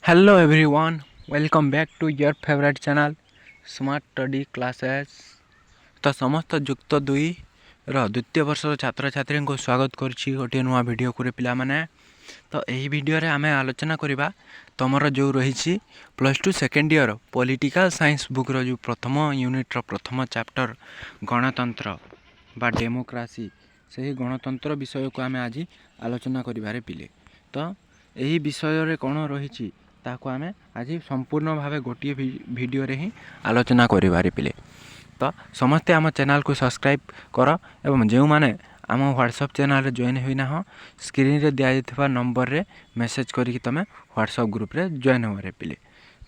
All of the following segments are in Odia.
Hello everyone, welcome back to your favorite channel Smart Study Classes। तो समस्त जुक्त दुई द्वितीय वर्ष छात्र छात्री को स्वागत करुच्ची गोटे नुआ वीडियो को पिला माने। तो यही वीडियो रे आमे आलोचना करिबा तमर जो रही +2 second year political science book रो जो प्रथम यूनिट रो प्रथम चैप्टर गणतंत्र बा डेमोक्रेसी से गणतंत्र विषय को आमे आज आलोचना करिबारे पिले। तो यही विषय रे कोन रही ताको आमे आज संपूर्ण भावे गोटे वीडियो रे ही आलोचना करिबारे पिले। तो समस्ते आम चैनल को सब्सक्राइब कर एवं जो माने आम व्हाट्सएप चैनल रे जॉइन होइना हो स्क्रीन रे दिया जाइथिबा नंबर रे मेसेज करिकि तमे व्हाट्सएप ग्रुप रे जॉइन होरे पिले।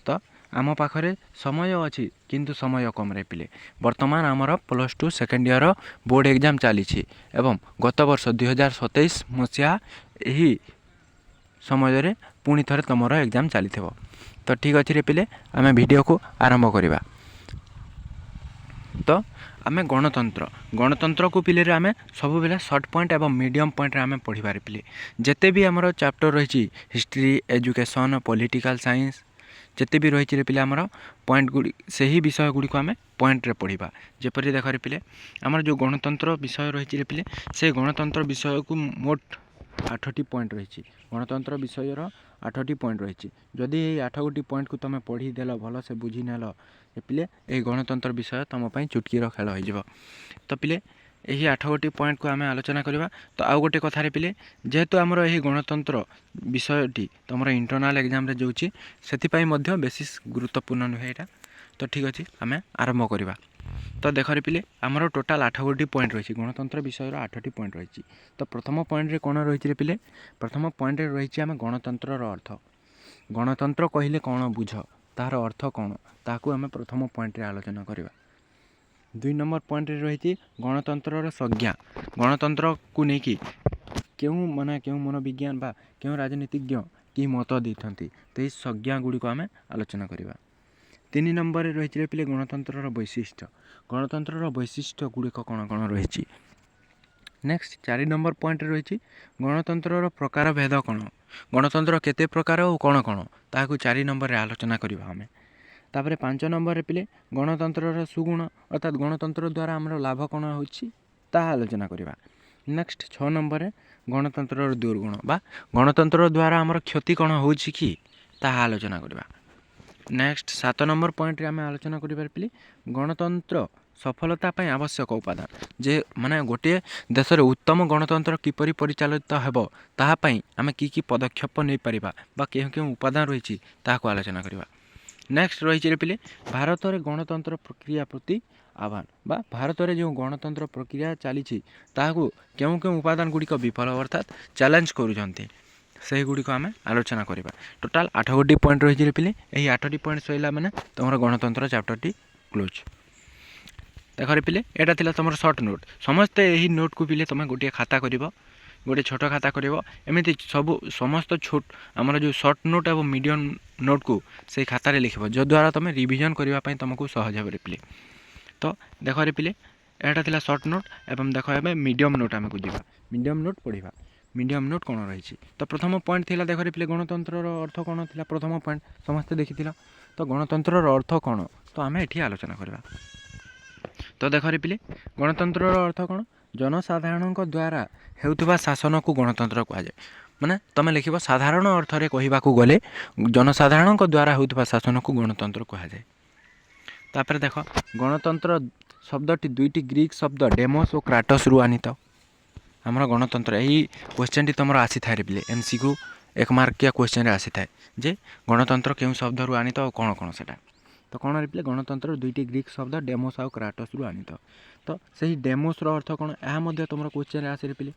तो आम पाखरे समय अछि किंतु समय कम रे पिले। वर्तमान आमर +2 सेकेंड ईयर बोर्ड एग्जाम चली एवं गत वर्ष 2027 मसीहा यही समय रे पुणी थरे तुमर एग्जाम चली। तो ठीक अच्छे पिले आम वीडियो को आरंभ करवा। तो आम गणतंत्र को पिले आम सब बेले सर्ट पॉइंट एवं मीडियम पॉइंट आम पढ़ी पारे पिले। जिते भी आमर चैप्टर रही हिस्ट्री एजुकेशन पॉलिटिकल साइंस जिते भी रही पिले आमर पॉइंट गुड़ी से ही विषय गुड़ी को आम पॉइंट रे पढ़ा। जपरी देख पिले आमर जो गणतंत्र विषय रही पिले से गणतंत्र विषय को मोट 8टी पॉइंट रही। गणतंत्र विषय 8टी पॉइंट रही। जदि ये 8 गोटी पॉइंट को तुम पढ़ीदेल भल से बुझीनेल पिले ये गणतंत्र विषय तुम चुटकीर खेल हो। तो पिले यही 8 गोटी पॉइंट को आम आलोचना करवा। तो आउ गोटे कथार पिले जेहेतु आमर यही गणतंत्र विषयटी तुम इंटरनाल एग्जाम रे जाऊँगी से बेसिस गुरुत्वपूर्ण नुहे यहाँ। तो ठीक अच्छे आम आरंभ करवा। तो देख पिले आमर टोटाल 8 गोटी पॉइंट रही गणतंत्र विषय 8टी पॉइंट रही। तो प्रथम पॉइंट रे कौन रही पिले प्रथम पॉइंट रे रही आम गणतंत्र अर्थ। गणतंत्र कहले कौन बुझ तार अर्थ कौन ताकू आम प्रथम पॉइंट रे आलोचना करवा। 2 नंबर पॉइंट रे रही गणतंत्र संज्ञा। गणतंत्र को लेकिन क्यों माने क्यों मनोविज्ञान बा क्यों राजनीतिज्ञ कि मत देते तो ये संज्ञा गुड़ी को आम आलोचना करवा। 3 नंबर रही पिले गणतंत्र वैशिष्ट्य। गणतंत्र वैशिष्ट्य गुड़िक कौन कौन रही। नेक्स्ट 4 नंबर पॉइंट रही गणतंत्र प्रकार भेद कौन गणतंत्र केते प्रकार और कौन कौन ताकू 4 नंबर रे आलोचना करवा आम। तापर 5 नंबर पिले गणतंत्र सुगुण अर्थात गणतंत्र द्वारा आमर लाभ कौन होता आलोचना करवा। नेक्स्ट 6 नंबर गणतंत्र दुर्गुण बा गणतंत्र द्वारा आमर क्षति कौन हो आलोचना करवा। नेक्स्ट 7 नंबर पॉइंट रे आम आलोचना करिबार पिले गणतंत्र सफलता पाई आवश्यक उपादान जे माने गोटे देश रे उत्तम गणतंत्र किपरि परिचालित हेबो ताहा पाई आम की पदक्षेप नहीं पारिबा बा केउ केउ उपादान रही ताको आलोचना करवा। नेक्स्ट रही पिले भारत रे गणतंत्र प्रक्रिया प्रति आह्वान बा भारत रे जो गणतंत्र प्रक्रिया चली ताकू केउ केउ उपादान गुड़िक विफल अर्थात चैलेंज करूछन्ते से गुड़िक आम आलोचना करवा। टोटाल 8 गोटी पॉइंट रही पिले यही 8टी पॉइंट सैला मैंने तुम गणतंत्र चैप्टरटी क्लोज। देख पिले यहाँ थी तुम सर्ट नोट समस्ते यही नोट को पिले तुम गोटे खाता कर गोटे छोट खाता कर एमती सब समस्त छोट आमर जो सर्ट नोट और मीडियम नोट को से खातार लिख जद्वारा तुम रिविजन करने तुमको सहज भाव पिले। तो देख पिले यहाँ थी सर्ट नोट एवं देख मीडियम नोट आमको जा मीडियम नोट पढ़ा। मीडियम नोट कौन रही तो प्रथम पॉइंट थी देख पिले गणतंत्र अर्थ कौन थी प्रथम पॉइंट समस्ते देखी तो गणतंत्र अर्थ कौन तो आम ये आलोचना करवा। तो देख पिले गणतंत्र अर्थ कौन जनसाधारण द्वारा हेउथुबा शासन को गणतंत्र कहुए माने तुम लिख साधारण अर्थ रे कहवाक गले जनसाधारण द्वारा होउथुबा शासन को गणतंत्र कहुए। तापर देख गणतंत्र शब्दटी 2टी ग्रीक शब्द डेमोस और क्राटस रु आनीत आमर गणतंत्र यही क्वेश्चन टी तुम आसी थाए पिले MCQ 1 मार्किया क्वेश्चन आसी थाए जे गणतंत्र क्यों शब्द रु आनीत और कौन कौन से तो कौन रिप्ले गणतंत्र 2टी ग्रीक शब्द डेमोस और क्राटस रु आनीत। तो सही डेमोस रो अर्थ कौन यह तुम क्वेश्चन आसी पिले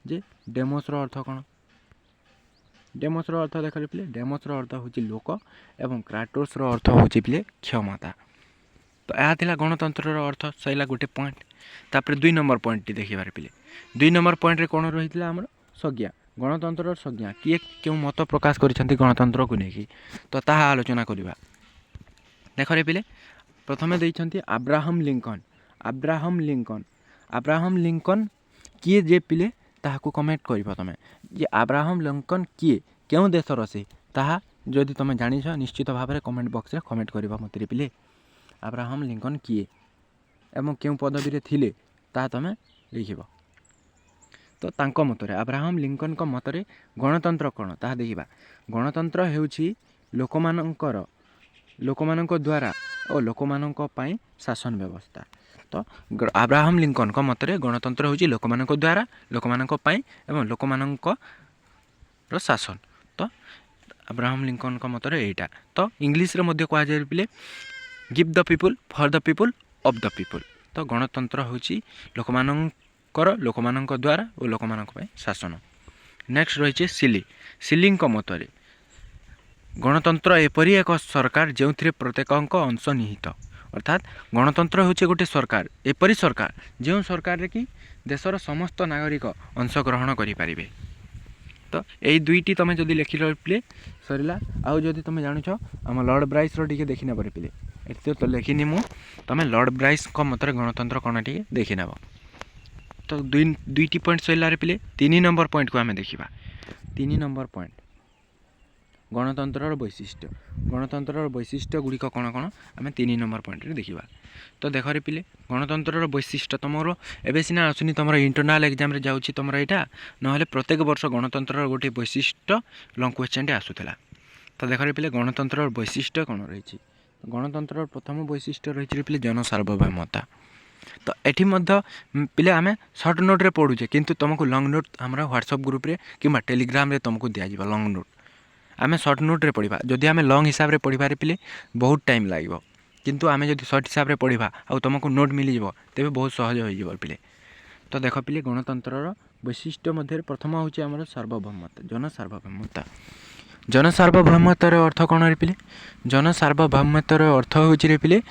जे डेमोस रो अर्थ कौन डेमोस रो अर्थ देख पिले डेमोस रो अर्थ हूँ लोक एवं क्राटोस रो अर्थ हूँ पिले क्षमता। तो यह थी गणतंत्र अर्थ सैला गोटे पॉइंट। तापर 2 नंबर पॉइंट टी देखिबार पिले 2 नंबर पॉइंट रे कौन रही आमर संज्ञा गणतंत्र संज्ञा किए क्यों मत प्रकाश करिसेंती गणतंत्र को लेकिन तो ताहा आलोचना करवा। देख पिले प्रथमे देइछंती Abraham Lincoln. Abraham Lincoln Abraham Lincoln किए जे पिले ताहाको कमेंट करबा तमे ये अब्राहम लिंकन किए क्यों देशर से ताहा जदि तुम जानिछ निश्चित भाव में कमेंट बॉक्स रे कमेंट करबा मते पिले। अब्राहम लिंकन किए एवं क्यों पदवी रे थिले ता तुम लिखिब। तो तांको मतरे अब्राहम लिंकन को मतरे गणतंत्र कौन ताहा देखिबा। गणतंत्र हेउछि लोकमानंक द्वारा और लोकमानंक पई शासन व्यवस्था। तो अब्राहम लिंकन को मतरे गणतंत्र होछि लोकमानंक द्वारा लोकमानंक पई एवं लोकमानंक रो शासन। तो अब्राहम लिंकन को मतरे एटा। तो इंग्लिश रे मध्ये कहा जाय पिले give the people for the people of the people. तो गणतंत्र होछि लोकमानंकर लोकमानंक द्वारा और लोकमानंक पई शासन। नेक्स्ट रही सिली सिलिंग मतरे गणतंत्र एपरी एक सरकार जो प्रत्येक अंश निहित। अर्थात गणतंत्र होचे गोटे सरकार एपरी सरकार जो सरकार रे कि देशर समस्त नागरिक अंशग्रहण करें। तो यही दुईटी तुम जदि लिखि पे सरला। आउ जदि तुम जानुछ आम लॉर्ड ब्राइस रे देखी नब पे एत तो लिखिनी मु तुम लॉर्ड ब्राइस को मतरे गणतंत्र कौन टे देखी नब। तो दुईटी पॉइंट सरला पे 3 नंबर पॉइंट को आम देखा। 3 नंबर पॉइंट गणतंत्र वैशिष्ट्य। गणतंत्र वैशिष्ट्य गुड़िक कौन कौन आम 3 नंबर पॉइंट देखा। तो देख रे पिले गणतंत्र वैशिष्ट्य तुमर एवं सीना आसुनी तुम इंटरनाल एग्जाम रे जाऊँगी तुम यहाँ ना प्रत्येक वर्ष गणतंत्र गोटे वैशिष्ट्य लंग क्वेश्चन आसूला। तो देख रे पिले गणतंत्र वैशिष्ट्य कौन रही। गणतंत्र प्रथम वैशिष्ट्य रही पिले जनसार्वभौमता। तो एठी मध्य पिले आम सर्ट नोट रे पढ़ुचे किंतु तुमको लंग नोट हमारा व्हाट्सएप ग्रुप रे कि टेलीग्राम रे तुमको दिज्व लंग नोट। आम सर्ट नोट रे पढ़ा जदि आम लंग हिसाब से पढ़ारे पिले बहुत टाइम लगे किंतु आम जब सर्ट हिसाब से पढ़ा आ तुमको नोट मिल तेज बहुत सहज हो पिले। तो देख पिले गणतंत्र वैशिष्ट्य मध्य प्रथम हूँ आम सार्वभौमता जनसार्वभौमता। जनसार्वभौमतार अर्थ कौन रे पिले। जनसार्वभौमतार अर्थ हूँ रे पिले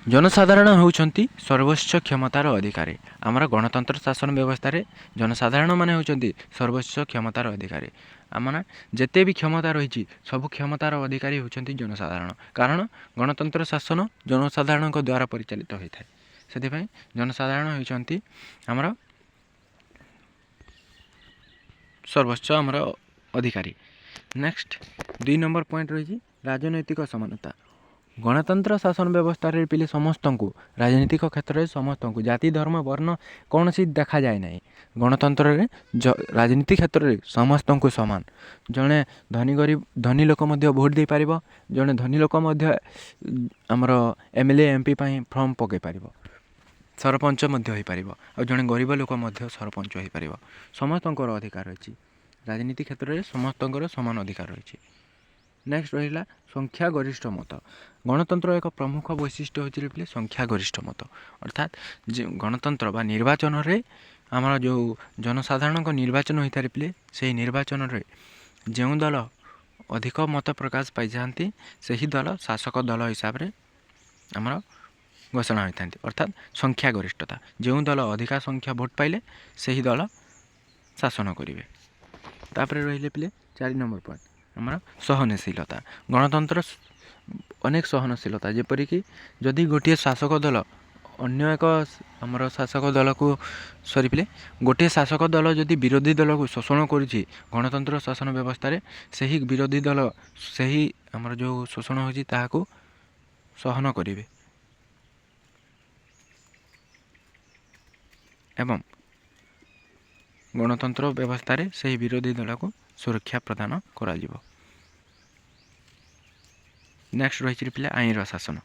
जनसाधारण होउछंती सर्वोच्च क्षमतार अधिकारी। आमर गणतंत्र शासन व्यवस्था रे जनसाधारण माने होउछंती सर्वोच्च क्षमतार अधिकारी। आमना जेते भी क्षमता रही सब क्षमतार अधिकारी होउछंती जनसाधारण। कारण गणतंत्र शासन जनसाधारण द्वारा परिचालित होता है। से जनसाधारण होउछंती आमर सर्वोच्च आमर अधिकारी। नेक्स्ट 2 नंबर पॉइंट रही राजनैतिक समानता। गणतंत्र शासन व्यवस्था रे पिले समस्त को राजनीतिक क्षेत्र में समस्त को जाति धर्म वर्ण कौन सी देखा जाए ना। गणतंत्र रे राजनीति क्षेत्र में समस्त को सामान जड़े धनी गरीब धनी लोक भोट दे पार जड़े धनी लोक आमर एमएलए एमपी फॉर्म पकई पार सरपंच हो पार और जड़े गरीब लोक सरपंच हो पार समस्त अधिकार रही राजनीति क्षेत्र में समस्त समान अधिकार रही। नेक्स्ट रहा संख्या गरिष्ठ मत। गणतंत्र एक प्रमुख वैशिष्ट्य होती है संख्या गरिष्ठ मत। अर्थात गणतंत्र बा निर्वाचन रे आमर जो जनसाधारण को निर्वाचन होता है पिले से निर्वाचन रे जो दल अधिक मत प्रकाश पाई जाती से ही दल शासक दल हिसाब से आमर घोषणा होता है। अर्थात संख्या गरिष्ठता जो दल अधिका संख्या भोट पाइले से ही दल शासन करेंगे। तापर रही पिले 4 नंबर पॉइंट आमर सहनशीलता। गणतंत्र अनेक सहनशीलता जेपरिक जदि गोटे शासक दल अन्य एक आमर शासक दल को सरी पिले गोटे शासक दल जदि विरोधी दल को शोषण करुच्ची गणतंत्र शासन व्यवस्था रे सही विरोधी दल सही आमर जो शोषण होची ताहाको सहन करेंगे एवं गणतंत्र व्यवस्था रे सही विरोधी दल को सुरक्षा प्रदान करा जिवो। नेक्स्ट रही पिले आईन शासन।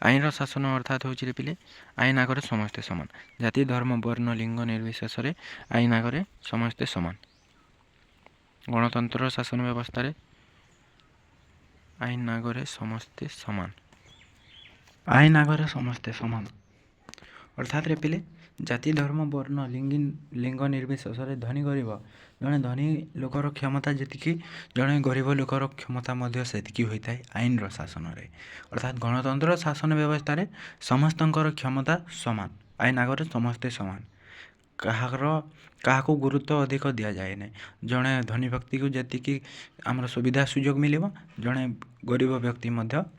आईन शासन अर्थात हूँ पिले आईन आगे समस्ते समान जाति धर्म वर्ण लिंग निर्विशेष आईन आगे समस्ते समान। गणतंत्र शासन व्यवस्था रे आईन आगे समस्ते समान आईन आगे समस्ते समान अर्थात रे पिले जाति धर्म वर्ण लिंग निर्विशेष धनी गरीब जड़े धनी लोकर क्षमता जी जड़े गरीब लोकर क्षमता से होता है आईन शासन रे। अर्थात गणतंत्र शासन व्यवस्था रे समस्त क्षमता समान आईन आगे समस्ते समान क्या गुरुत्व अधिक दि जाए ना। जड़े धनी व्यक्ति को जी आमर सुविधा सुजोग मिल जड़े गरीब व्यक्ति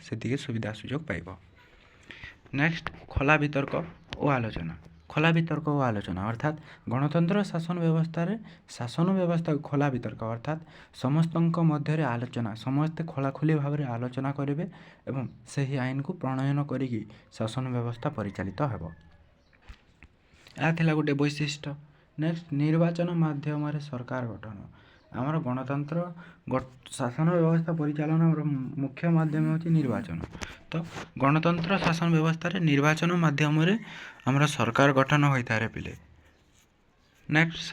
से सुविधा सुजोग पाइब। नेक्स्ट खोला वितर्क और आलोचना। ଖୋଲା ବିତର୍କ ଓ ଆଲୋଚନା ଅର୍ଥାତ୍ ଗଣତନ୍ତ୍ର ଶାସନ ବ୍ୟବସ୍ଥାକୁ ଖୋଲା ବିତର୍କ ଅର୍ଥାତ୍ ସମସ୍ତଙ୍କ ମଧ୍ୟରେ ଆଲୋଚନା, ସମସ୍ତେ ଖୋଲାଖୋଲି ଭାବରେ ଆଲୋଚନା କରିବେ ଏବଂ ସେହି ଆଇନକୁ ପ୍ରଣୟନ କରିକି ଶାସନ ବ୍ୟବସ୍ଥା ପରିଚାଳିତ ହେବ। ଏହା ଥିଲା ଗୋଟେ ବୈଶିଷ୍ଟ୍ୟ। ନେକ୍ସଟ, ନିର୍ବାଚନ ମାଧ୍ୟମରେ ସରକାର ଗଠନ। ଆମର ଗଣତନ୍ତ୍ର ଶାସନ ବ୍ୟବସ୍ଥା ପରିଚାଳନାର ମୁଖ୍ୟ ମାଧ୍ୟମ ହେଉଛି ନିର୍ବାଚନ। ତ ଗଣତନ୍ତ୍ର ଶାସନ ବ୍ୟବସ୍ଥାରେ ନିର୍ବାଚନ ମାଧ୍ୟମରେ ଆମର ସରକାର ଗଠନ ହୋଇଥାଏ ପିଲେ। ନେକ୍ସଟ,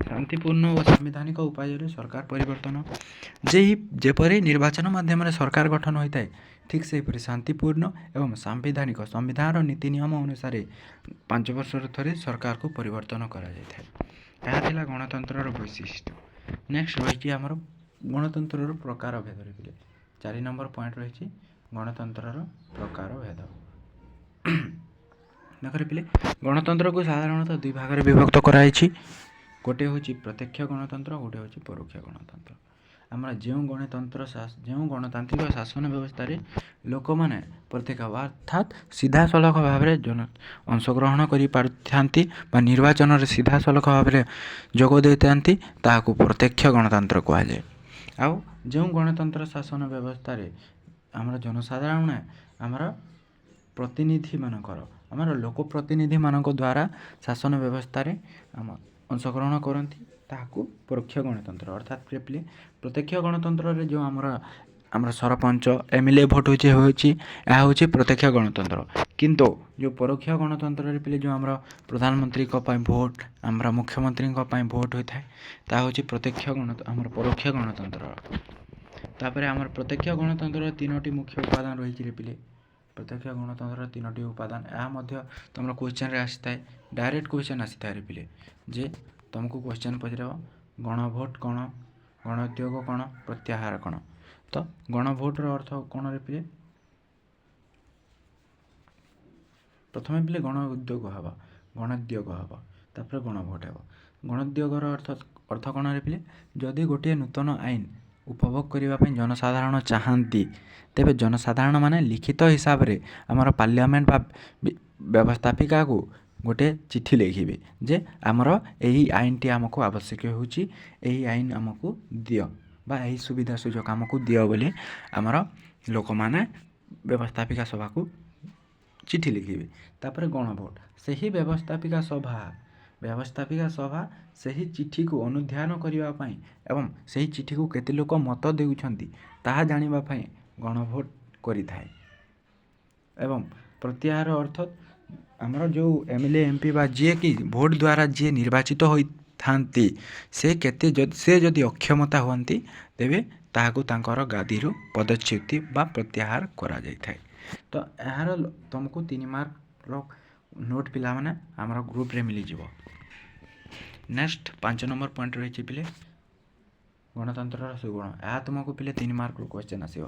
ଶାନ୍ତିପୂର୍ଣ୍ଣ ଓ ସାମ୍ବିଧାନିକ ଉପାୟରେ ସରକାର ପରିବର୍ତ୍ତନ। ଯେପରି ନିର୍ବାଚନ ମାଧ୍ୟମରେ ସରକାର ଗଠନ ହୋଇଥାଏ, ଠିକ୍ ସେହିପରି ଶାନ୍ତିପୂର୍ଣ୍ଣ ଏବଂ ସାମ୍ବିଧାନିକ ସମ୍ବିଧାନର ନୀତି ନିୟମ ଅନୁସାରେ 5 ବର୍ଷରେ ଥରେ ସରକାରକୁ ପରିବର୍ତ୍ତନ କରାଯାଇଥାଏ। ଏହା ଥିଲା ଗଣତନ୍ତ୍ରର ବୈଶିଷ୍ଟ୍ୟ। ନେକ୍ସଟ ରହିଛି ଆମର ଗଣତନ୍ତ୍ରର ପ୍ରକାର ଭେଦରେ ପିଲେ। 4 ନମ୍ବର ପଏଣ୍ଟ ରହିଛି ଗଣତନ୍ତ୍ରର ପ୍ରକାର ଭେଦ। ଦେଖରେ ପିଲେ, ଗଣତନ୍ତ୍ରକୁ ସାଧାରଣତଃ 2 ଭାଗରେ ବିଭକ୍ତ କରାଯାଇଛି। ଗୋଟିଏ ହେଉଛି ପ୍ରତ୍ୟକ୍ଷ ଗଣତନ୍ତ୍ର, ଗୋଟିଏ ହେଉଛି ପରୋକ୍ଷ ଗଣତନ୍ତ୍ର। ଆମର ଯେଉଁ ଗଣତାନ୍ତ୍ରିକ ଶାସନ ବ୍ୟବସ୍ଥାରେ ଲୋକମାନେ ପ୍ରତ୍ୟକ୍ଷ ଅର୍ଥାତ୍ ସିଧାସଳଖ ଭାବରେ ଅଂଶଗ୍ରହଣ କରିପାରିଥାନ୍ତି ବା ନିର୍ବାଚନରେ ସିଧାସଳଖ ଭାବରେ ଯୋଗ ଦେଇଥାନ୍ତି, ତାହାକୁ ପ୍ରତ୍ୟକ୍ଷ ଗଣତନ୍ତ୍ର କୁହାଯାଏ। ଆଉ ଯେଉଁ ଗଣତନ୍ତ୍ର ଶାସନ ବ୍ୟବସ୍ଥାରେ ଆମର ଜନସାଧାରଣ ଆମର ଲୋକପ୍ରତିନିଧିମାନଙ୍କ ଦ୍ୱାରା ଶାସନ ବ୍ୟବସ୍ଥାରେ ଅଂଶଗ୍ରହଣ କରନ୍ତି, ତାହାକୁ ପରୋକ୍ଷ ଗଣତନ୍ତ୍ର ଅର୍ଥାତ୍ ପ୍ରତ୍ୟକ୍ଷ ଗଣତନ୍ତ୍ରରେ ଯେଉଁ ଆମର ସରପଞ୍ଚ MLA ଭୋଟ୍ ହେଉଛି, ଏହା ହେଉଛି ପ୍ରତ୍ୟକ୍ଷ ଗଣତନ୍ତ୍ର। କିନ୍ତୁ ଯେଉଁ ପରୋକ୍ଷ ଗଣତନ୍ତ୍ରରେ ପିଲେ ଯେଉଁ ଆମର ପ୍ରଧାନମନ୍ତ୍ରୀଙ୍କ ପାଇଁ ଭୋଟ୍, ଆମର ମୁଖ୍ୟମନ୍ତ୍ରୀଙ୍କ ପାଇଁ ଭୋଟ୍ ହୋଇଥାଏ, ତାହା ହେଉଛି ପରୋକ୍ଷ ଗଣତନ୍ତ୍ର। ତାପରେ ଆମର ପ୍ରତ୍ୟକ୍ଷ ଗଣତନ୍ତ୍ରର 3ଟି ମୁଖ୍ୟ ଉପାଦାନ ରହିଛି ପିଲେ। ପ୍ରତ୍ୟକ୍ଷ ଗଣତନ୍ତ୍ରର 3ଟି ଉପାଦାନ, ଏହା ମଧ୍ୟ ତୁମର କ୍ୱେଶ୍ଚନରେ ଆସିଥାଏ, ଡାଇରେକ୍ଟ କ୍ୱେଶ୍ଚନ ଆସିଥାଏ ପିଲେ, ଯେ ତୁମକୁ କ୍ୱେଶ୍ଚନ ପଚାରିବ ଗଣଭୋଟ୍ କ'ଣ, ଗଣୋଦ୍ୟୋଗ କ'ଣ, ପ୍ରତ୍ୟାହାର କ'ଣ। ତ ଗଣଭୋଟ୍ର ଅର୍ଥ କ'ଣ ପିଲେ? ପ୍ରଥମେ ପିଲେ ଗଣୋଦ୍ୟୋଗ ହେବ, ତାପରେ ଗଣଭୋଟ୍ ହେବ। ଗଣୋଦ୍ୟୋଗର ଅର୍ଥ କ'ଣ ପିଲେ? ଯଦି ଗୋଟିଏ ନୂତନ ଆଇନ ଉପଭୋଗ କରିବା ପାଇଁ ଜନସାଧାରଣ ଚାହାନ୍ତି, ତେବେ ଜନସାଧାରଣମାନେ ଲିଖିତ ହିସାବରେ ଆମର ପାର୍ଲିଆମେଣ୍ଟ ବା ବ୍ୟବସ୍ଥାପିକାକୁ ଗୋଟେ ଚିଠି ଲେଖିବେ ଯେ ଆମର ଏହି ଆଇନଟି ଆମକୁ ଆବଶ୍ୟକ ହେଉଛି, ଏହି ଆଇନ ଆମକୁ ଦିଅ ବା ଏହି ସୁବିଧା ସୁଯୋଗ ଆମକୁ ଦିଅ ବୋଲି ଆମର ଲୋକମାନେ ବ୍ୟବସ୍ଥାପିକା ସଭାକୁ ଚିଠି ଲେଖିବେ। ତାପରେ ଗଣଭୋଟ୍, ସେହି ବ୍ୟବସ୍ଥାପିକା ସଭା ସେହି ଚିଠିକୁ ଅନୁଧ୍ୟାନ କରିବା ପାଇଁ ଏବଂ ସେହି ଚିଠିକୁ କେତେ ଲୋକ ମତ ଦେଉଛନ୍ତି ତାହା ଜାଣିବା ପାଇଁ ଗଣଭୋଟ୍ କରିଥାଏ। ଏବଂ ପ୍ରତ୍ୟାହାର ଅର୍ଥ ଆମର ଯେଉଁ MLA MP ବା ଯିଏକି ଭୋଟ୍ ଦ୍ୱାରା ଯିଏ ନିର୍ବାଚିତ ହୋଇଥାନ୍ତି, ସେ ଯଦି ଅକ୍ଷମତା ହୁଅନ୍ତି, ତେବେ ତାହାକୁ ତାଙ୍କର ଗାଦିରୁ ପଦଚ୍ୟୁତି ବା ପ୍ରତ୍ୟାହାର କରାଯାଇଥାଏ। ତ ଏହାର ତୁମକୁ 3 ମାର୍କର ନୋଟ୍ ପିଲାମାନେ ଆମର ଗ୍ରୁପରେ ମିଳିଯିବ। ନେକ୍ସଟ 5 ନମ୍ବର ପଏଣ୍ଟ ରହିଛି ପିଲେ ଗଣତନ୍ତ୍ରର ସୁଗୁଣ। ଏହା ତୁମକୁ ପିଲେ 3 ମାର୍କରୁ କ୍ୱେଶ୍ଚନ୍ ଆସିବ।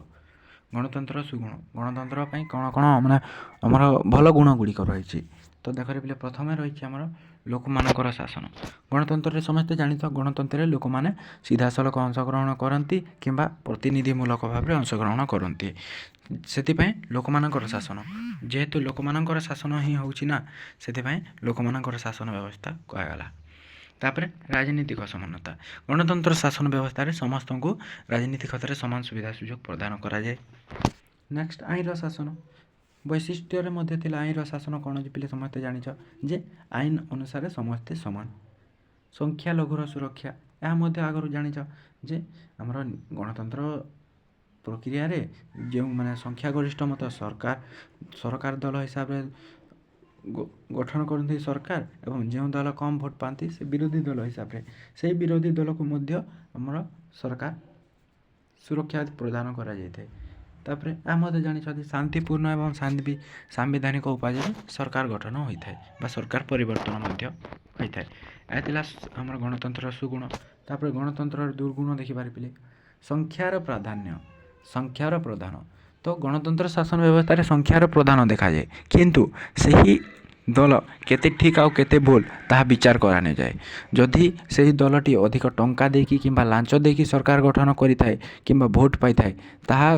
ଗଣତନ୍ତ୍ରର ସୁଗୁଣ, ଗଣତନ୍ତ୍ର ପାଇଁ କ'ଣ ମାନେ ଆମର ଭଲ ଗୁଣ ଗୁଡ଼ିକ ରହିଛି। ତ ଦେଖରେ ପିଲେ, ପ୍ରଥମେ ରହିଛି ଆମର ଲୋକମାନଙ୍କର ଶାସନ। ଗଣତନ୍ତ୍ରରେ ସମସ୍ତେ ଜାଣିଛ, ଗଣତନ୍ତ୍ରରେ ଲୋକମାନେ ସିଧାସଳଖ ଅଂଶଗ୍ରହଣ କରନ୍ତି କିମ୍ବା ପ୍ରତିନିଧିମୂଳକ ଭାବରେ ଅଂଶଗ୍ରହଣ କରନ୍ତି। ସେଥିପାଇଁ ଲୋକମାନଙ୍କର ଶାସନ, ଯେହେତୁ ଲୋକମାନଙ୍କର ଶାସନ ହିଁ ହେଉଛି ନା, ସେଥିପାଇଁ ଲୋକମାନଙ୍କର ଶାସନ ବ୍ୟବସ୍ଥା କୁହାଗଲା। ତାପରେ ରାଜନୈତିକ ସମାନତା, ଗଣତନ୍ତ୍ର ଶାସନ ବ୍ୟବସ୍ଥାରେ ସମସ୍ତଙ୍କୁ ରାଜନୀତି କ୍ଷେତ୍ରରେ ସମାନ ସୁବିଧା ସୁଯୋଗ ପ୍ରଦାନ କରାଯାଏ। ନେକ୍ସଟ, ଆଇନର ଶାସନ। ବୈଶିଷ୍ଟ୍ୟରେ ମଧ୍ୟ ଥିଲା ଆଇନର ଶାସନ କ'ଣ ପିଲେ ସମସ୍ତେ ଜାଣିଛ, ଯେ ଆଇନ ଅନୁସାରେ ସମସ୍ତେ ସମାନ। ସଂଖ୍ୟାଲଘୁର ସୁରକ୍ଷା, ଏହା ମଧ୍ୟ ଆଗରୁ ଜାଣିଛ ଯେ ଆମର ଗଣତନ୍ତ୍ର ପ୍ରକ୍ରିୟାରେ ଯେଉଁମାନେ ସଂଖ୍ୟାଗରିଷ୍ଠ ମତ ସରକାର ଦଳ ହିସାବରେ ଗଠନ କରନ୍ତି ସରକାର, ଏବଂ ଯେଉଁ ଦଳ କମ୍ ଭୋଟ୍ ପାଆନ୍ତି ସେ ବିରୋଧୀ ଦଳ ହିସାବରେ, ସେହି ବିରୋଧୀ ଦଳକୁ ମଧ୍ୟ ଆମର ସରକାର ସୁରକ୍ଷା ପ୍ରଦାନ କରାଯାଇଥାଏ। ତାପରେ ଏହା ମଧ୍ୟ ଜାଣିଛନ୍ତି ଶାନ୍ତିପୂର୍ଣ୍ଣ ଏବଂ ସାମ୍ବିଧାନିକ ଉପାୟରେ ସରକାର ଗଠନ ହୋଇଥାଏ ବା ସରକାର ପରିବର୍ତ୍ତନ ମଧ୍ୟ ହୋଇଥାଏ। ଏହା ଥିଲା ଆମର ଗଣତନ୍ତ୍ରର ସୁଗୁଣ। ତାପରେ ଗଣତନ୍ତ୍ରର ଦୁର୍ଗୁଣ ଦେଖିପାରିଲେ, ସଂଖ୍ୟାର ପ୍ରଧାନ। ତ ଗଣତନ୍ତ୍ର ଶାସନ ବ୍ୟବସ୍ଥାରେ ସଂଖ୍ୟାର ପ୍ରଧାନ ଦେଖାଯାଏ, କିନ୍ତୁ ସେହି ଦଳ କେତେ ଠିକ୍ ଆଉ କେତେ ଭୁଲ ତାହା ବିଚାର କରାନଯାଏ। ଯଦି ସେହି ଦଳଟି ଅଧିକ ଟଙ୍କା ଦେଇକି କିମ୍ବା ଲାଞ୍ଚ ଦେଇକି ସରକାର ଗଠନ କରିଥାଏ କିମ୍ବା ଭୋଟ୍ ପାଇଥାଏ, ତାହା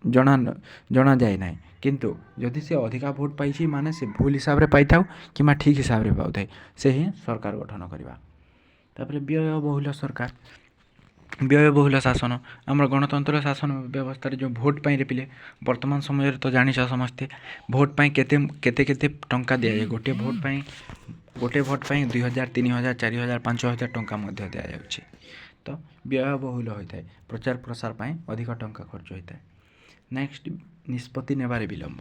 ଜଣାଯାଏ ନାହିଁ। କିନ୍ତୁ ଯଦି ସେ ଅଧିକା ଭୋଟ୍ ପାଇଛି ମାନେ ସେ ଭୁଲ ହିସାବରେ ପାଇଥାଉ କିମ୍ବା ଠିକ୍ ହିସାବରେ ପାଉଥାଏ, ସେ ହିଁ ସରକାର ଗଠନ କରିବା। ତାପରେ ବ୍ୟୟବହୁଳ ସରକାର, ବ୍ୟୟବହୁଳ ଶାସନ। ଆମର ଗଣତନ୍ତ୍ର ଶାସନ ବ୍ୟବସ୍ଥାରେ ଯେଉଁ ଭୋଟ୍ ପାଇଁରେ ପିଲେ ବର୍ତ୍ତମାନ ସମୟରେ ତ ଜାଣିଛ ସମସ୍ତେ ଭୋଟ୍ ପାଇଁ କେତେ ଟଙ୍କା ଦିଆଯାଏ। ଗୋଟିଏ ଭୋଟ୍ ପାଇଁ 2,000, 3,000, 4,000, 5,000 ଟଙ୍କା ମଧ୍ୟ ଦିଆଯାଉଛି। ତ ବ୍ୟୟବହୁଳ ହୋଇଥାଏ, ପ୍ରଚାର ପ୍ରସାର ପାଇଁ ଅଧିକ ଟଙ୍କା ଖର୍ଚ୍ଚ ହୋଇଥାଏ। ନେକ୍ସଟ, ନିଷ୍ପତ୍ତି ନେବାରେ ବିଳମ୍ବ।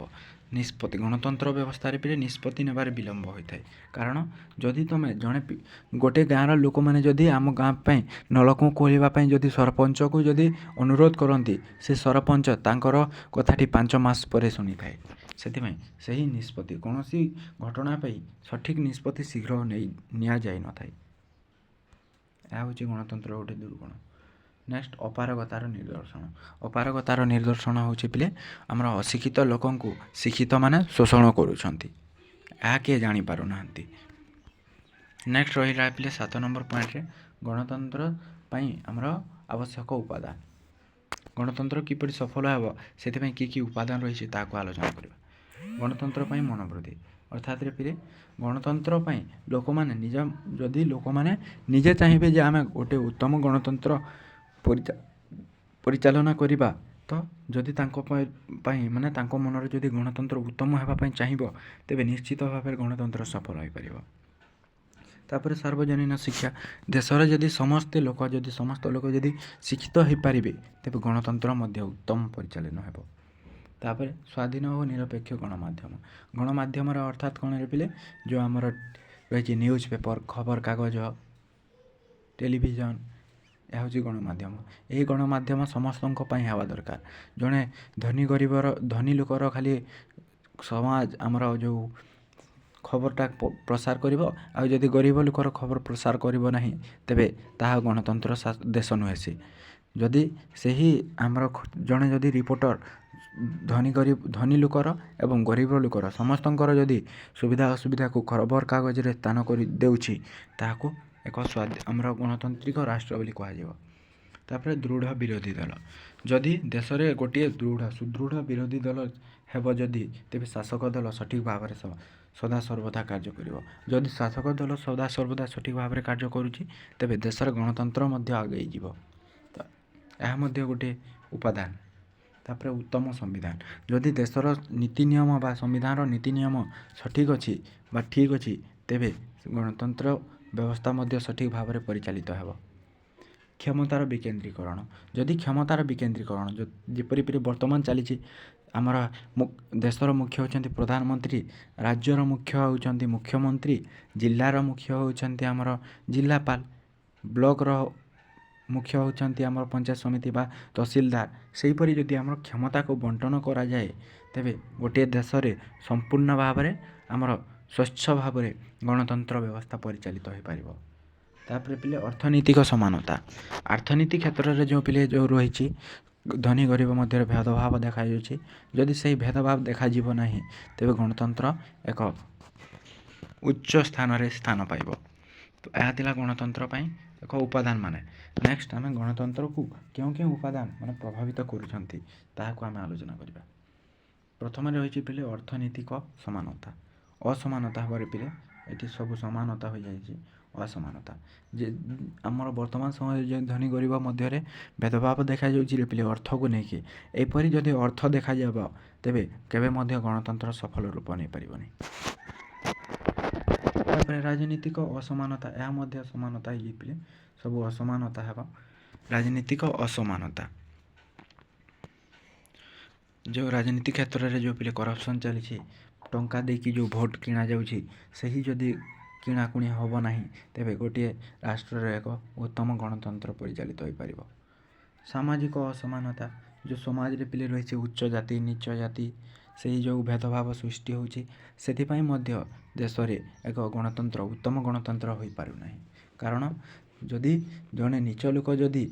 ଗଣତନ୍ତ୍ର ବ୍ୟବସ୍ଥାରେ ପିଲେ ନିଷ୍ପତ୍ତି ନେବାରେ ବିଳମ୍ବ ହୋଇଥାଏ। କାରଣ ଯଦି ତୁମେ ଗୋଟେ ଗାଁର ଲୋକମାନେ ଯଦି ଆମ ଗାଁ ପାଇଁ ନଳକୂଅ ଖୋଳିବା ପାଇଁ ଯଦି ସରପଞ୍ଚକୁ ଯଦି ଅନୁରୋଧ କରନ୍ତି, ସେ ସରପଞ୍ଚ ତାଙ୍କର କଥାଟି 5 ମାସ ପରେ ଶୁଣିଥାଏ। ସେଥିପାଇଁ ସେହି ନିଷ୍ପତ୍ତି କୌଣସି ଘଟଣା ପାଇଁ ସଠିକ୍ ନିଷ୍ପତ୍ତି ଶୀଘ୍ର ନିଆଯାଇନଥାଏ। ଏହା ହେଉଛି ଗଣତନ୍ତ୍ର ଗୋଟେ ଦୁର୍ଗୁଣ। ନେକ୍ସଟ, ଅପାରଗତାର ନିଦର୍ଶନ। ଅପାରଗତାର ନିଦର୍ଶନ ହେଉଛି ପିଲେ ଆମର ଅଶିକ୍ଷିତ ଲୋକଙ୍କୁ ଶିକ୍ଷିତ ମାନେ ଶୋଷଣ କରୁଛନ୍ତି, ଏହା କିଏ ଜାଣିପାରୁନାହାନ୍ତି। ନେକ୍ସଟ ରହିଲା ପିଲେ 7 ନମ୍ବର ପଏଣ୍ଟରେ ଗଣତନ୍ତ୍ର ପାଇଁ ଆମର ଆବଶ୍ୟକ ଉପାଦାନ। ଗଣତନ୍ତ୍ର କିପରି ସଫଳ ହେବ ସେଥିପାଇଁ କି ଉପାଦାନ ରହିଛି ତାହାକୁ ଆଲୋଚନା କରିବା। ଗଣତନ୍ତ୍ର ପାଇଁ ମନୋବୃତ୍ତି, ଅର୍ଥାତ୍ ପିଲେ ଗଣତନ୍ତ୍ର ପାଇଁ ଯଦି ଲୋକମାନେ ନିଜେ ଚାହିଁବେ ଯେ ଆମେ ଗୋଟେ ଉତ୍ତମ ଗଣତନ୍ତ୍ର ପରିଚାଳନା କରିବା, ତ ଯଦି ତାଙ୍କ ପାଇଁ ମାନେ ତାଙ୍କ ମନରେ ଯଦି ଗଣତନ୍ତ୍ର ଉତ୍ତମ ହେବା ପାଇଁ ଚାହିଁବ, ତେବେ ନିଶ୍ଚିତ ଭାବରେ ଗଣତନ୍ତ୍ର ସଫଳ ହୋଇପାରିବ। ତାପରେ ସାର୍ବଜନୀନ ଶିକ୍ଷା। ଦେଶରେ ଯଦି ସମସ୍ତ ଲୋକ ଯଦି ଶିକ୍ଷିତ ହୋଇପାରିବେ, ତେବେ ଗଣତନ୍ତ୍ର ମଧ୍ୟ ଉତ୍ତମ ପରିଚାଳନା ହେବ। ତାପରେ ସ୍ୱାଧୀନ ଓ ନିରପେକ୍ଷ ଗଣମାଧ୍ୟମ। ଗଣମାଧ୍ୟମର ଅର୍ଥାତ୍ କ'ଣ ପିଲେ, ଯେଉଁ ଆମର ରହିଛି ନ୍ୟୁଜ୍ ପେପର, ଖବରକାଗଜ, ଟେଲିଭିଜନ, ଏହା ହେଉଛି ଗଣମାଧ୍ୟମ। ଏହି ଗଣମାଧ୍ୟମ ସମସ୍ତଙ୍କ ପାଇଁ ହେବା ଦରକାର। ଜଣେ ଧନୀ ଲୋକର ଖାଲି ସମାଜ ଆମର ଯେଉଁ ଖବରଟା ପ୍ରସାର କରିବ, ଆଉ ଯଦି ଗରିବ ଲୋକର ଖବର ପ୍ରସାର କରିବ ନାହିଁ, ତେବେ ତାହା ଗଣତନ୍ତ୍ର ଦେଶ ନୁହେଁ। ସେ ଯଦି ସେହି ଆମର ଜଣେ ଯଦି ରିପୋର୍ଟର ଧନୀ ଲୋକର ଏବଂ ଗରିବ ଲୋକର ସମସ୍ତଙ୍କର ଯଦି ସୁବିଧା ଅସୁବିଧାକୁ ଖବରକାଗଜରେ ସ୍ଥାନ କରି ଦେଉଛି, ତାହାକୁ ଏକ ଆମର ଗଣତାନ୍ତ୍ରିକ ରାଷ୍ଟ୍ର ବୋଲି କୁହାଯିବ। ତାପରେ ଦୃଢ଼ ବିରୋଧୀ ଦଳ। ଯଦି ଦେଶରେ ଗୋଟିଏ ସୁଦୃଢ଼ ବିରୋଧୀ ଦଳ ହେବ ତେବେ ଶାସକ ଦଳ ସଠିକ୍ ଭାବରେ ସଦାସର୍ବଦା କାର୍ଯ୍ୟ କରିବ। ଯଦି ଶାସକ ଦଳ ସଦାସର୍ବଦା ସଠିକ୍ ଭାବରେ କାର୍ଯ୍ୟ କରୁଛି, ତେବେ ଦେଶର ଗଣତନ୍ତ୍ର ମଧ୍ୟ ଆଗେଇ ଯିବ। ତ ଏହା ମଧ୍ୟ ଗୋଟିଏ ଉପାଦାନ। ତାପରେ ଉତ୍ତମ ସମ୍ବିଧାନ। ଯଦି ଦେଶର ନୀତି ନିୟମ ବା ସମ୍ବିଧାନର ନୀତି ନିୟମ ସଠିକ୍ ଅଛି ବା ଠିକ୍ ଅଛି, ତେବେ ଗଣତନ୍ତ୍ର ବ୍ୟବସ୍ଥା ମଧ୍ୟ ସଠିକ୍ ଭାବରେ ପରିଚାଳିତ ହେବ। କ୍ଷମତାର ବିକେନ୍ଦ୍ରୀକରଣ। ଯଦି କ୍ଷମତାର ବିକେନ୍ଦ୍ରୀକରଣ ଯେପରି ବର୍ତ୍ତମାନ ଚାଲିଛି, ଆମର ଦେଶର ମୁଖ୍ୟ ହେଉଛନ୍ତି ପ୍ରଧାନମନ୍ତ୍ରୀ, ରାଜ୍ୟର ମୁଖ୍ୟ ହେଉଛନ୍ତି ମୁଖ୍ୟମନ୍ତ୍ରୀ, ଜିଲ୍ଲାର ମୁଖ୍ୟ ହେଉଛନ୍ତି ଆମର ଜିଲ୍ଲାପାଳ, ବ୍ଲକର ମୁଖ୍ୟ ହେଉଛନ୍ତି ଆମର ପଞ୍ଚାୟତ ସମିତି ବା ତହସିଲଦାର। ସେହିପରି ଯଦି ଆମର କ୍ଷମତାକୁ ବଣ୍ଟନ କରାଯାଏ, ତେବେ ଗୋଟିଏ ଦେଶରେ ସମ୍ପୂର୍ଣ୍ଣ ଭାବରେ ଆମର ସ୍ୱଚ୍ଛ ଭାବରେ ଗଣତନ୍ତ୍ର ବ୍ୟବସ୍ଥା ପରିଚାଳିତ ହୋଇପାରିବ। ତାପରେ ପିଲେ ଅର୍ଥନୈତିକ ସମାନତା। ଅର୍ଥନୀତି କ୍ଷେତ୍ରରେ ଯେଉଁ ରହିଛି ଧନୀ ଗରିବ ମଧ୍ୟରେ ଭେଦଭାବ ଦେଖାଯାଉଛି। ଯଦି ସେହି ଭେଦଭାବ ଦେଖାଯିବ ନାହିଁ, ତେବେ ଗଣତନ୍ତ୍ର ଏକ ଉଚ୍ଚ ସ୍ଥାନରେ ସ୍ଥାନ ପାଇବ। ତ ଏହା ଥିଲା ଗଣତନ୍ତ୍ର ପାଇଁ ଏକ ଉପାଦାନ ମାନେ। ନେକ୍ସଟ, ଆମେ ଗଣତନ୍ତ୍ରକୁ କେଉଁ ଉପାଦାନ ପ୍ରଭାବିତ କରୁଛନ୍ତି ତାହାକୁ ଆମେ ଆଲୋଚନା କରିବା। ପ୍ରଥମରେ ରହିଛି ପିଲେ ଅର୍ଥନୈତିକ ସମାନତା। ଅସମାନତା ହେବାରେ ପିଲେ ଏଠି ସବୁ ସମାନତା ହୋଇଯାଇଛି। ଅସମାନତା ଯେ ଆମର ବର୍ତ୍ତମାନ ସମୟରେ ଯେଉଁ ଧନୀ ଗରିବ ମଧ୍ୟରେ ଭେଦଭାବ ଦେଖାଯାଉଛି ପିଲେ ଅର୍ଥକୁ ନେଇକି, ଏପରି ଯଦି ଅର୍ଥ ଦେଖାଯିବ, ତେବେ କେବେ ମଧ୍ୟ ଗଣତନ୍ତ୍ର ସଫଳ ରୂପ ନେଇପାରିବନି। ତାପରେ ରାଜନୀତିକ ଅସମାନତା। ଏହା ମଧ୍ୟ ସମାନତା ପିଲେ ସବୁ ଅସମାନତା ହେବ। ରାଜନୀତିକ ଅସମାନତା, ଯେଉଁ ରାଜନୀତି କ୍ଷେତ୍ରରେ ଯେଉଁ ପିଲେ କରପସନ୍ ଚାଲିଛି, ଟଙ୍କା ଦେଇକି ଯେଉଁ ଭୋଟ କିଣାଯାଉଛି, ସେହି ଯଦି କିଣାକୁଣି ହେବ ନାହିଁ, ତେବେ ଗୋଟିଏ ରାଷ୍ଟ୍ରରେ ଏକ ଉତ୍ତମ ଗଣତନ୍ତ୍ର ପରିଚାଳିତ ହୋଇପାରିବ। ସାମାଜିକ ଅସମାନତା। ଯେଉଁ ସମାଜରେ ପିଲେ ରହିଛି ଉଚ୍ଚ ଜାତି ନୀଚ ଜାତି, ସେହି ଯେଉଁ ଭେଦଭାବ ସୃଷ୍ଟି ହେଉଛି, ସେଥିପାଇଁ ମଧ୍ୟ ଦେଶରେ ଏକ ଉତ୍ତମ ଗଣତନ୍ତ୍ର ହୋଇପାରୁନାହିଁ। କାରଣ ଯଦି ଜଣେ ନୀଚ ଲୋକ ଯଦି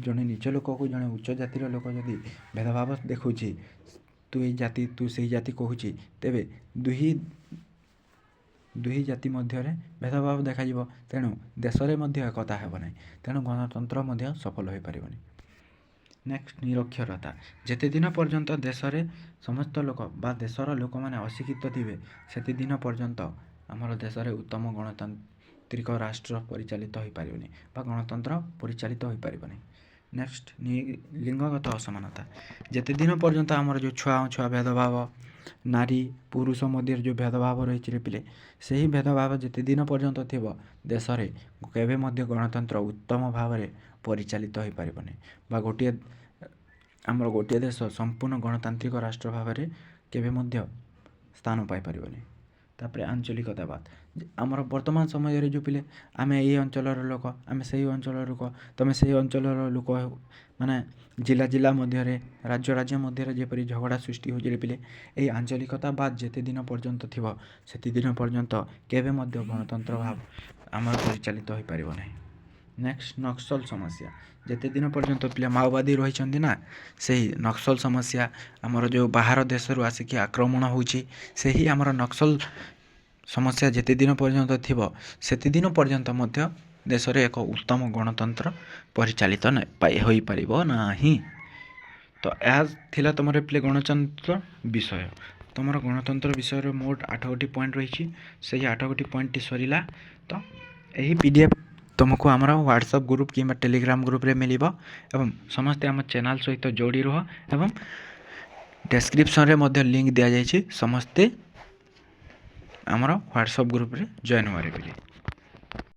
ଜଣେ ନୀଚ ଲୋକକୁ ଜଣେ ଉଚ୍ଚ ଜାତିର ଲୋକ ଯଦି ଭେଦଭାବ ଦେଖାଉଛି, ତୁ ଏଇ ଜାତି ତୁ ସେହି ଜାତି କହୁଛି, ତେବେ ଦୁଇ ଜାତି ମଧ୍ୟରେ ଭେଦଭାବ ଦେଖାଯିବ। ତେଣୁ ଦେଶରେ ମଧ୍ୟ ଏକତା ହେବ ନାହିଁ। ତେଣୁ ଗଣତନ୍ତ୍ର ମଧ୍ୟ ସଫଳ ହୋଇପାରିବନି। ନେକ୍ସଟ ନିରକ୍ଷରତା। ଯେତେ ଦିନ ପର୍ଯ୍ୟନ୍ତ ଦେଶରେ ସମସ୍ତ ଲୋକ ବା ଦେଶର ଲୋକମାନେ ଅଶିକ୍ଷିତ ଥିବେ ସେତେ ଦିନ ପର୍ଯ୍ୟନ୍ତ ଆମର ଦେଶରେ ଉତ୍ତମ ଗଣତାନ୍ତ୍ରିକ ରାଷ୍ଟ୍ର ପରିଚାଳିତ ହୋଇପାରିବନି ବା ଗଣତନ୍ତ୍ର ପରିଚାଳିତ ହୋଇପାରିବନି। ନେକ୍ସଟ ଲିଙ୍ଗଗତ ଅସମାନତା। ଯେତେ ଦିନ ପର୍ଯ୍ୟନ୍ତ ଆମର ଯେଉଁ ଛୁଆଁ ଭେଦଭାବ, ନାରୀ ପୁରୁଷ ମଧ୍ୟରେ ଯେଉଁ ଭେଦଭାବ ରହିଛି ରେ ପିଲେ, ସେହି ଭେଦଭାବ ଯେତେ ଦିନ ପର୍ଯ୍ୟନ୍ତ ଥିବ ଦେଶରେ କେବେ ମଧ୍ୟ ଗଣତନ୍ତ୍ର ଉତ୍ତମ ଭାବରେ ପରିଚାଳିତ ହୋଇପାରିବନି ବା ଗୋଟିଏ ଦେଶ ସମ୍ପୂର୍ଣ୍ଣ ଗଣତାନ୍ତ୍ରିକ ରାଷ୍ଟ୍ର ଭାବରେ କେବେ ମଧ୍ୟ ସ୍ଥାନ ପାଇପାରିବନି। ତାପରେ ଆଞ୍ଚଳିକତାବାଦ। ଆମର ବର୍ତ୍ତମାନ ସମୟରେ ଯେଉଁ ପିଲେ ଆମେ ଏଇ ଅଞ୍ଚଳର ଲୋକ, ଆମେ ସେହି ଅଞ୍ଚଳର ଲୋକ, ତୁମେ ସେହି ଅଞ୍ଚଳର ଲୋକ, ମାନେ ଜିଲ୍ଲା ମଧ୍ୟରେ, ରାଜ୍ୟ ମଧ୍ୟରେ ଯେପରି ଝଗଡ଼ା ସୃଷ୍ଟି ହେଉଛି ରେ ପିଲେ, ଏହି ଆଞ୍ଚଳିକତାବାଦ ଯେତେ ଦିନ ପର୍ଯ୍ୟନ୍ତ ଥିବ ସେତେ ଦିନ ପର୍ଯ୍ୟନ୍ତ କେବେ ମଧ୍ୟ ଗଣତନ୍ତ୍ର ଭାବ ଆମର ପରିଚାଳିତ ହୋଇପାରିବ ନାହିଁ। ନେକ୍ସଟ ନକ୍ସଲ ସମସ୍ୟା। ଯେତେ ଦିନ ପର୍ଯ୍ୟନ୍ତ ପିଲା ମାଓବାଦୀ ରହିଛନ୍ତି ନା, ସେହି ନକ୍ସଲ ସମସ୍ୟା ଆମର ଯେଉଁ ବାହାର ଦେଶରୁ ଆସିକି ଆକ୍ରମଣ ହେଉଛି, ସେହି ଆମର ନକ୍ସଲ ସମସ୍ୟା ଯେତେ ଦିନ ପର୍ଯ୍ୟନ୍ତ ଥିବ ସେତେ ଦିନ ପର୍ଯ୍ୟନ୍ତ ମଧ୍ୟ ଦେଶରେ ଏକ ଉତ୍ତମ ଗଣତନ୍ତ୍ର ପରିଚାଳିତ ହୋଇପାରିବ ନାହିଁ। ତ ଏହା ଥିଲା ତୁମର ପିଲେ ଗଣତନ୍ତ୍ର ବିଷୟ। ତୁମର ଗଣତନ୍ତ୍ର ବିଷୟରେ ମୋଟ 8ଗୋଟି ପଏଣ୍ଟ ରହିଛି। ସେହି 8ଗୋଟି ପଏଣ୍ଟଟି ସରିଲା। ତ ଏହି PDF ତୁମକୁ ଆମର ହ୍ୱାଟ୍ସଆପ୍ ଗ୍ରୁପ୍ କିମ୍ବା ଟେଲିଗ୍ରାମ ଗ୍ରୁପ୍ରେ ମିଳିବ ଏବଂ ସମସ୍ତେ ଆମ ଚ୍ୟାନେଲ୍ ସହିତ ଯୋଡ଼ି ରୁହ ଏବଂ ଡେସ୍କ୍ରିପସନ୍ରେ ମଧ୍ୟ ଲିଙ୍କ୍ ଦିଆଯାଇଛି, ସମସ୍ତେ ଆମର ହ୍ୱାଟ୍ସଆପ୍ ଗ୍ରୁପ୍ରେ ଜଏନ୍ ହେବାରେ ପିଲେ।